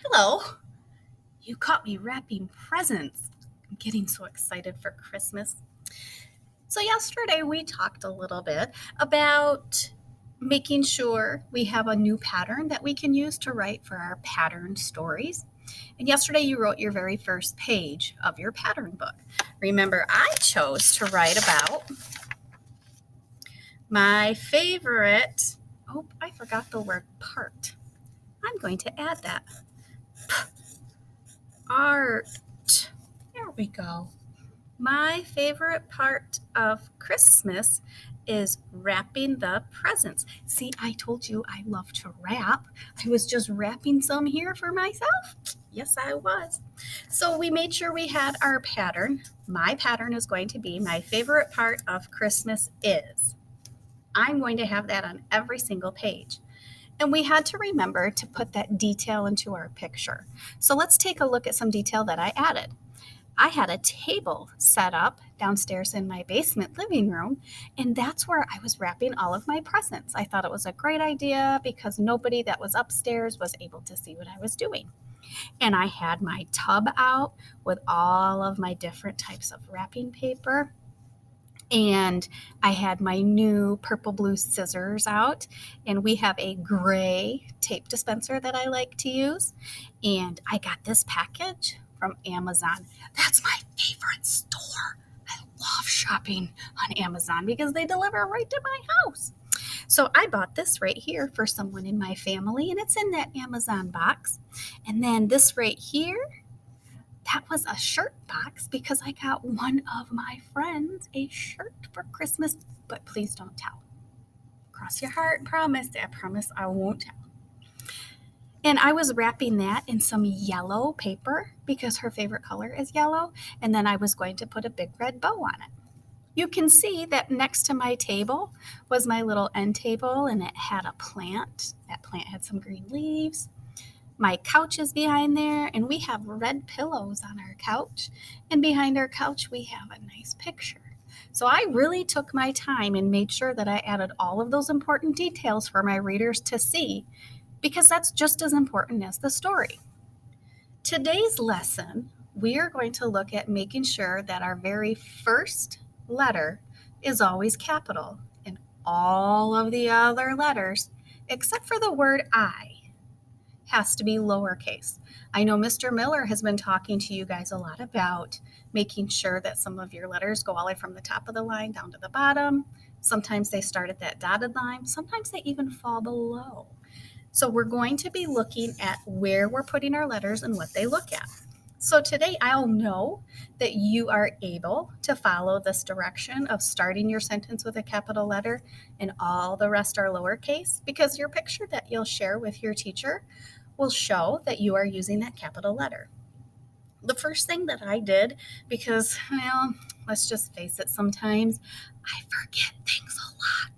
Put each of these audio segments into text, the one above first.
Hello. You caught me wrapping presents. I'm getting so excited for Christmas. So, yesterday we talked a little bit about making sure we have a new pattern that we can use to write for our pattern stories. And yesterday you wrote your very first page of your pattern book. Remember, I chose to write about my favorite. Oh, I forgot the word part. I'm going to add that. Art. There we go. My favorite part of Christmas is wrapping the presents. See, I told you I love to wrap. I was just wrapping some here for myself. Yes, I was. So we made sure we had our pattern. My pattern is going to be my favorite part of Christmas is. I'm going to have that on every single page. And we had to remember to put that detail into our picture. So let's take a look at some detail that I added. I had a table set up downstairs in my basement living room, and that's where I was wrapping all of my presents. I thought it was a great idea because nobody that was upstairs was able to see what I was doing. And I had my tub out with all of my different types of wrapping paper. And I had my new purple blue scissors out, and we have a gray tape dispenser that I like to use. And I got this package from Amazon. That's my favorite store. I love shopping on Amazon because they deliver right to my house. So I bought this right here for someone in my family, and it's in that Amazon box. And then this right here, that was a shirt box because I got one of my friends a shirt for Christmas, but please don't tell. Cross your heart, promise. I promise I won't tell. And I was wrapping that in some yellow paper because her favorite color is yellow. And then I was going to put a big red bow on it. You can see that next to my table was my little end table, and it had a plant. That plant had some green leaves. My couch is behind there, and we have red pillows on our couch. And behind our couch, we have a nice picture. So I really took my time and made sure that I added all of those important details for my readers to see, because that's just as important as the story. Today's lesson, we are going to look at making sure that our very first letter is always capital, and all of the other letters, except for the word I, has to be lowercase. I know Mr. Miller has been talking to you guys a lot about making sure that some of your letters go all the way from the top of the line down to the bottom. Sometimes they start at that dotted line. Sometimes they even fall below. So we're going to be looking at where we're putting our letters and what they look at. So today I'll know that you are able to follow this direction of starting your sentence with a capital letter and all the rest are lowercase, because your picture that you'll share with your teacher will show that you are using that capital letter. The first thing that I did, because, well, let's just face it, sometimes I forget things a lot.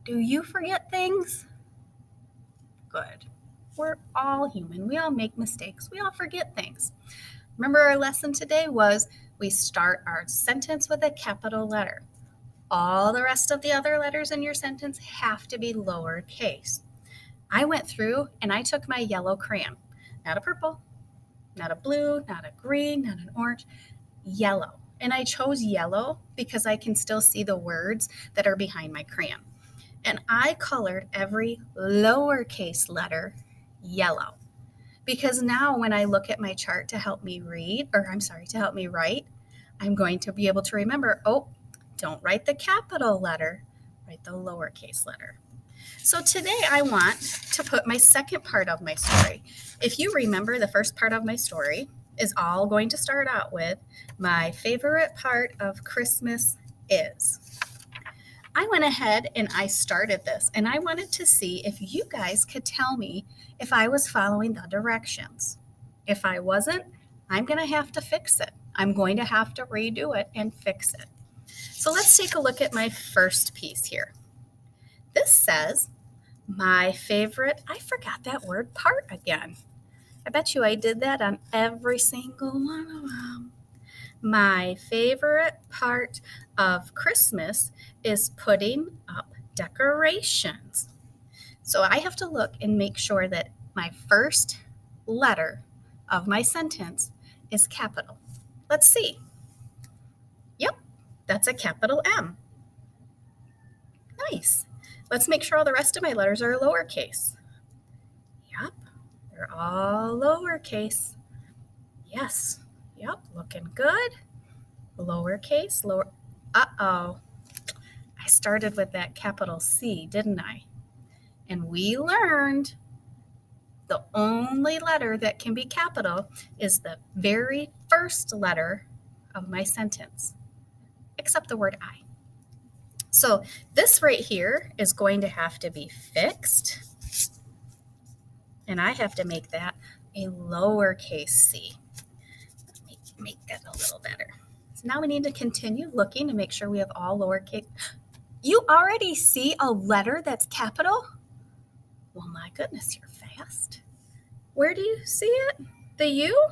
Do you forget things? Good. We're all human. We all make mistakes. We all forget things. Remember, our lesson today was we start our sentence with a capital letter. All the rest of the other letters in your sentence have to be lowercase. I went through and I took my yellow crayon, not a purple, not a blue, not a green, not an orange, yellow. And I chose yellow because I can still see the words that are behind my crayon. And I colored every lowercase letter yellow, because now when I look at my chart to help me to help me write, I'm going to be able to remember, don't write the capital letter, write the lowercase letter. So today I want to put my second part of my story. If you remember, the first part of my story is all going to start out with my favorite part of Christmas is. I went ahead and I started this, and I wanted to see if you guys could tell me if I was following the directions. If I wasn't, I'm going to have to fix it. I'm going to have to redo it and fix it. So let's take a look at my first piece here. This says, my favorite, I forgot that word part again. I bet you I did that on every single one of them. My favorite part of Christmas is putting up decorations. So I have to look and make sure that my first letter of my sentence is capital? Let's see. Yep, that's a capital M. Nice. Let's make sure all the rest of my letters are lowercase. Yep, they're all lowercase. Yes, yep, looking good. Lowercase, lower. Uh-oh, I started with that capital C, didn't I? And we learned the only letter that can be capital is the very first letter of my sentence, except the word I. So this right here is going to have to be fixed, and I have to make that a lowercase c. Let me make that a little better. So now we need to continue looking to make sure we have all lowercase. You already see a letter that's capital? Well, my goodness, you're fast. Where do you see it? The U?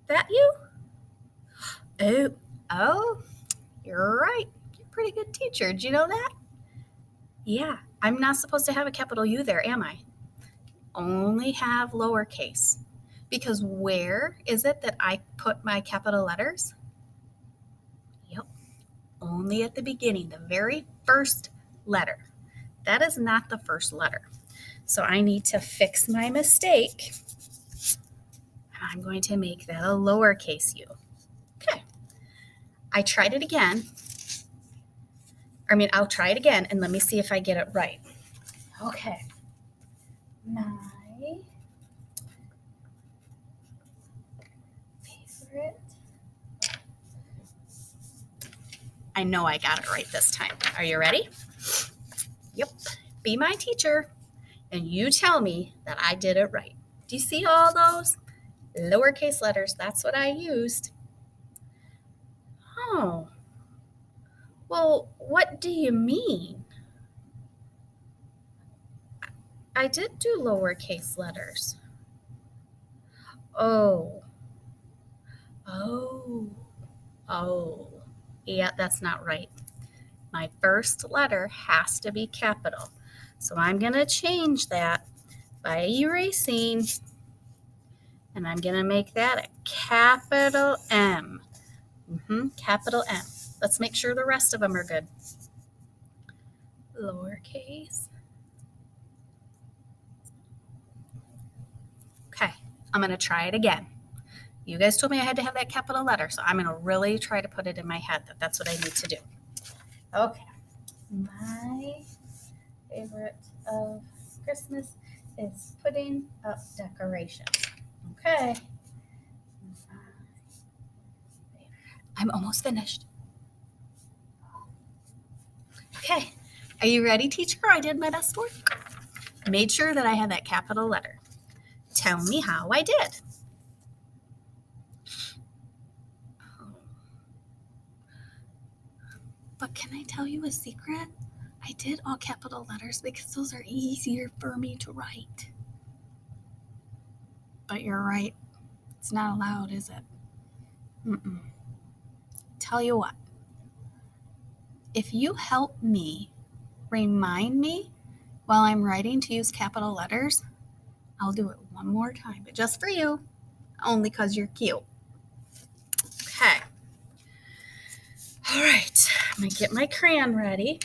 That U? Oh, you're right. You're a pretty good teacher. Did you know that? Yeah, I'm not supposed to have a capital U there, am I? Only have lowercase. Because where is it that I put my capital letters? Yep, only at the beginning, the very first letter. That is not the first letter. So I need to fix my mistake. I'm going to make that a lowercase u. Okay. I tried it again. I'll try it again and let me see if I get it right. Okay. My favorite. I know I got it right this time. Are you ready? Yep. Be my teacher and you tell me that I did it right. Do you see all those lowercase letters? That's what I used. Oh. Well, what do you mean? I did do lowercase letters. Oh. Yeah, that's not right. My first letter has to be capital. So I'm going to change that by erasing, and I'm going to make that a capital M. Capital M. Let's make sure the rest of them are good. Lowercase. Okay, I'm going to try it again. You guys told me I had to have that capital letter, so I'm going to really try to put it in my head that that's what I need to do. Okay. My favorite of Christmas is putting up decorations. Okay. I'm almost finished. Okay. Are you ready, teacher? I did my best work. Made sure that I had that capital letter. Tell me how I did. But can I tell you a secret? I did all capital letters because those are easier for me to write. But you're right. It's not allowed, is it? Tell you what. If you help me, remind me while I'm writing to use capital letters, I'll do it one more time, but just for you, only because you're cute. Okay. All right, I'm going to get my crayon ready.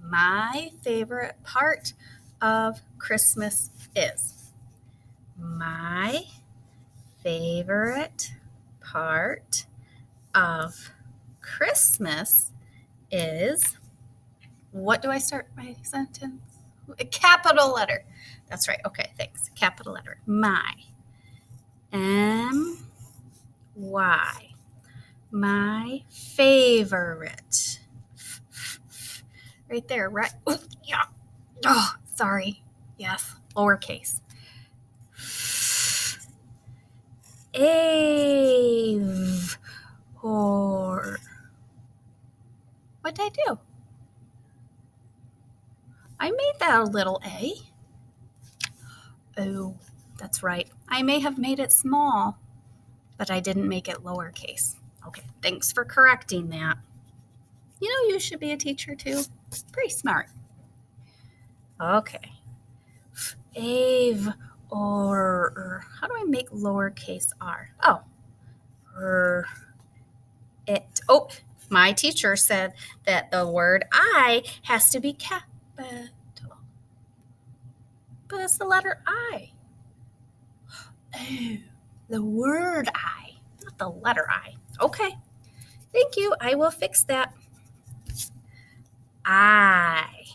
My favorite part of Christmas is. My favorite part of Christmas is. What do I start my sentence? A capital letter. That's right. Okay, thanks. Capital letter. My. M-Y. My favorite. Right there, right? Oh, yeah. Oh, sorry. Yes, lowercase. Or what did I do? I made that a little a. Oh, that's right. I may have made it small, but I didn't make it lowercase. Okay, thanks for correcting that. You know, you should be a teacher too. Pretty smart. Okay. or. How do I make lowercase r? Oh, it. Oh, my teacher said that the word I has to be capital. But it's the letter I. Oh, the word I, not the letter I. Okay, thank you. I will fix that. I.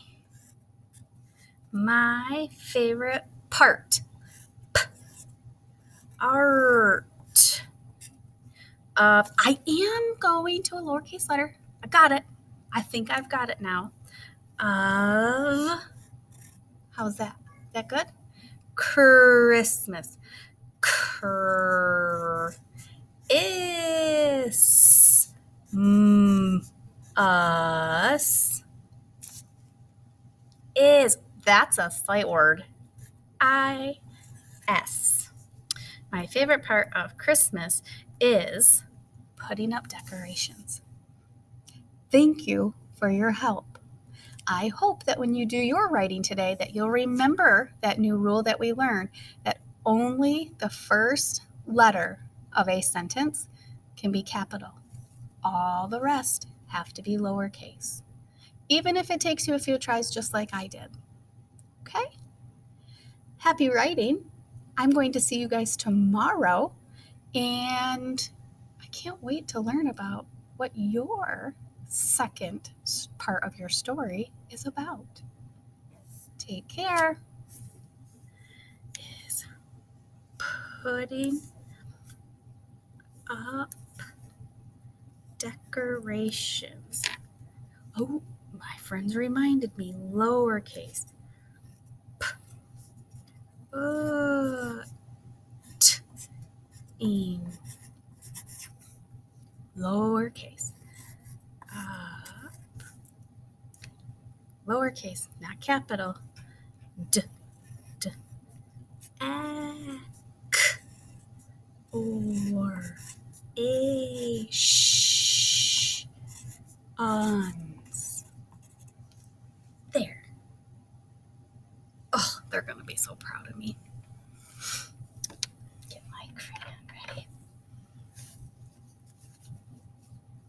My favorite part. Art. I am going to a lowercase letter. I got it. I think I've got it now. Of. How's that? Is that good? Christmas. Is. Us. Is. That's a sight word. I-S. My favorite part of Christmas is putting up decorations. Thank you for your help. I hope that when you do your writing today that you'll remember that new rule that we learned, that only the first letter of a sentence can be capital. All the rest have to be lowercase, even if it takes you a few tries just like I did. Okay? Happy writing. I'm going to see you guys tomorrow, and I can't wait to learn about what your second part of your story is about. Take care. Is putting up decorations. Oh, my friends reminded me, lowercase. In lowercase. Lowercase, not capital. D, d, a, k, or, a, sh, uns. There. Oh, they're going to be so proud of me.